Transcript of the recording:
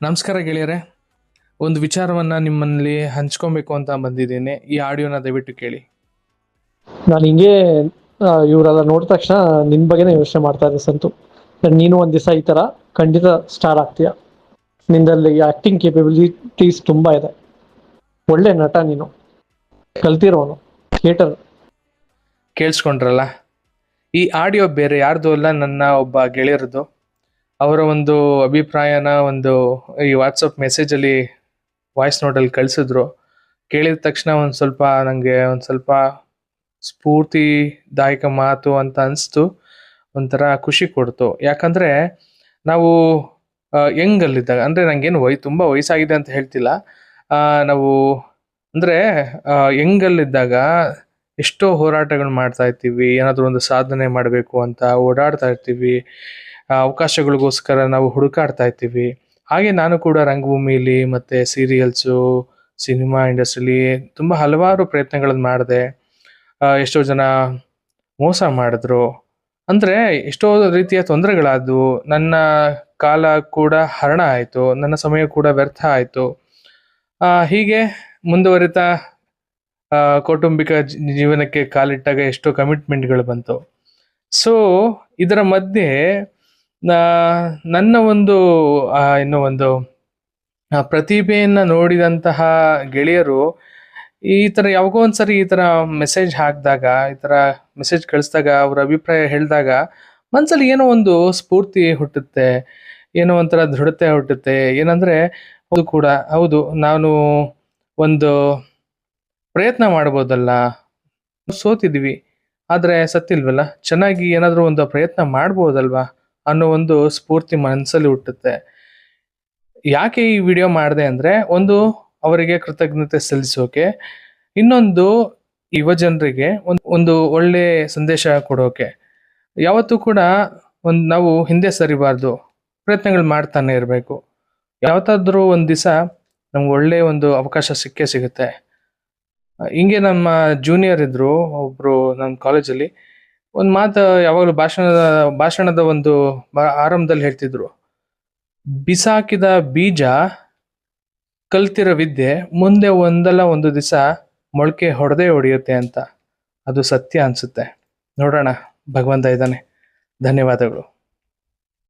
ನಮಸ್ಕಾರ ಗೆಳೆಯರೆ, ಒಂದು ವಿಚಾರವನ್ನು ನಿಮ್ಮಲ್ಲಿ ಹಂಚ್ಕೊಬೇಕು ಅಂತ ಬಂದಿದ್ದೀನಿ. ಈ ಆಡಿಯೋನ ದಯವಿಟ್ಟು ಕೇಳಿ. ನಾನು ಹಿಂಗೆ ಇವರೆಲ್ಲ ನೋಡಿದ ತಕ್ಷಣ ನಿನ್ನ ಬಗ್ಗೆನೇ ಯೋಚನೆ ಮಾಡ್ತಾ ಇದ್ದೆ ಸಂತು. ನೀನು ಒಂದು ದಿವಸ ಈ ಥರ ಖಂಡಿತ ಸ್ಟಾರ್ ಆಗ್ತೀಯ. ನಿಂದಲ್ಲಿ ಆ್ಯಕ್ಟಿಂಗ್ ಕೇಪಬಿಲಿಟೀಸ್ ತುಂಬ ಇದೆ. ಒಳ್ಳೆ ನಟ ನೀನು, ಕಲ್ತಿರೋನು, ಥಿಯೇಟರ್. ಕೇಳಿಸ್ಕೊಂಡ್ರಲ್ಲ, ಈ ಆಡಿಯೋ ಬೇರೆ ಯಾರ್ದು ಅಲ್ಲ, ನನ್ನ ಒಬ್ಬ ಗೆಳೆಯರದು. ಅವರ ಒಂದು ಅಭಿಪ್ರಾಯನ ಈ ವಾಟ್ಸಪ್ ಮೆಸೇಜಲ್ಲಿ ವಾಯ್ಸ್ ನೋಟಲ್ಲಿ ಕಳಿಸಿದ್ರು. ಕೇಳಿದ ತಕ್ಷಣ ನನಗೆ ಒಂದು ಸ್ವಲ್ಪ ಸ್ಫೂರ್ತಿದಾಯಕ ಮಾತು ಅಂತ ಅನಿಸ್ತು. ಒಂಥರ ಖುಷಿ ಕೊಡ್ತು. ಯಾಕಂದರೆ ನಾವು ಯಂಗಲ್ಲಿದ್ದಾಗ, ಅಂದರೆ ನನಗೇನು ತುಂಬ ವಯಸ್ಸಾಗಿದೆ ಅಂತ ಹೇಳ್ತಿಲ್ಲ, ನಾವು ಅಂದರೆ ಯಂಗಲ್ಲಿದ್ದಾಗ ಎಷ್ಟೋ ಹೋರಾಟಗಳು ಮಾಡ್ತಾ ಇರ್ತೀವಿ. ಏನಾದರೂ ಒಂದು ಸಾಧನೆ ಮಾಡಬೇಕು ಅಂತ ಓಡಾಡ್ತಾ ಇರ್ತೀವಿ. ಅವಕಾಶಗಳಿಗೋಸ್ಕರ ನಾವು ಹುಡುಕಾಡ್ತಾ ಇರ್ತೀವಿ. ಹಾಗೆ ನಾನು ಕೂಡ ರಂಗಭೂಮಿಲಿ ಮತ್ತು ಸೀರಿಯಲ್ಸು, ಸಿನಿಮಾ ಇಂಡಸ್ಟ್ರಿಲಿ ತುಂಬ ಹಲವಾರು ಪ್ರಯತ್ನಗಳನ್ನು ಮಾಡಿದೆ. ಎಷ್ಟೋ ಜನ ಮೋಸ ಮಾಡಿದ್ರು, ಅಂದರೆ ಎಷ್ಟೋ ರೀತಿಯ ತೊಂದರೆಗಳಾದವು. ನನ್ನ ಕಾಲ ಕೂಡ ಹರಣ ಆಯಿತು, ನನ್ನ ಸಮಯ ಕೂಡ ವ್ಯರ್ಥ ಆಯಿತು. ಹೀಗೆ ಮುಂದುವರಿತಾ ಕೌಟುಂಬಿಕ ಜೀವನಕ್ಕೆ ಕಾಲಿಟ್ಟಾಗ ಎಷ್ಟೋ ಕಮಿಟ್ಮೆಂಟ್ಗಳು ಬಂತು. ಸೊ ಇದರ ಮಧ್ಯೆ ನನ್ನ ಪ್ರತಿಭೆಯನ್ನು ನೋಡಿದಂತಹ ಗೆಳೆಯರು ಈ ಥರ ಯಾವಾಗೋ ಒಂದ್ಸರಿ ಈ ಥರ ಮೆಸೇಜ್ ಹಾಕಿದಾಗ, ಈ ಥರ ಮೆಸೇಜ್ ಕಳಿಸಿದಾಗ, ಅವ್ರ ಅಭಿಪ್ರಾಯ ಹೇಳಿದಾಗ ಮನಸ್ಸಲ್ಲಿ ಏನೋ ಒಂದು ಸ್ಫೂರ್ತಿ ಹುಟ್ಟುತ್ತೆ, ಏನೋ ಒಂಥರ ದೃಢತೆ ಹುಟ್ಟುತ್ತೆ. ಏನಂದರೆ ಹೌದು, ನಾನು ಒಂದು ಪ್ರಯತ್ನ ಮಾಡ್ಬೋದಲ್ಲ, ಸೋತಿದ್ವಿ ಆದರೆ ಸತ್ತಿಲ್ವಲ್ಲ, ಚೆನ್ನಾಗಿ ಏನಾದರೂ ಒಂದು ಪ್ರಯತ್ನ ಮಾಡ್ಬೋದಲ್ವಾ ಅನ್ನೋ ಒಂದು ಸ್ಫೂರ್ತಿ ಮನಸ್ಸಲ್ಲಿ ಹುಟ್ಟುತ್ತೆ. ಯಾಕೆ ಈ ವಿಡಿಯೋ ಮಾಡಿದೆ ಅಂದರೆ, ಅವರಿಗೆ ಕೃತಜ್ಞತೆ ಸಲ್ಲಿಸೋಕೆ, ಇನ್ನೊಂದು ಯುವ ಜನರಿಗೆ ಒಂದು ಒಳ್ಳೆ ಸಂದೇಶ ಕೊಡೋಕೆ. ಯಾವತ್ತೂ ಕೂಡ ನಾವು ಹಿಂದೆ ಸರಿಬಾರ್ದು, ಪ್ರಯತ್ನಗಳು ಮಾಡ್ತಾನೆ ಇರಬೇಕು. ಯಾವತ್ತಾದ್ರೂ ಒಂದು ದಿವಸ ನಮ್ಗೆ ಒಳ್ಳೆ ಒಂದು ಅವಕಾಶ ಸಿಗುತ್ತೆ. ಹಿಂಗೆ ನಮ್ಮ ಜೂನಿಯರ್ ಇದ್ದರು ಒಬ್ಬರು ನನ್ನ ಕಾಲೇಜಲ್ಲಿ. ಒಂದು ಮಾತು ಯಾವಾಗಲೂ ಭಾಷಣದ ಆರಂಭದಲ್ಲಿ ಹೇಳ್ತಿದ್ರು, ಬಿಸಾಕಿದ ಬೀಜ, ಕಲ್ತಿರೋ ವಿದ್ಯೆ ಮುಂದೆ ಒಂದಲ್ಲ ಒಂದು ದಿವಸ ಮೊಳಕೆ ಹೊಡೆಯುತ್ತೆ ಅಂತ. ಅದು ಸತ್ಯ ಅನಿಸುತ್ತೆ. ನೋಡೋಣ, ಭಗವಂತ ಇದ್ದಾನೆ. ಧನ್ಯವಾದಗಳು.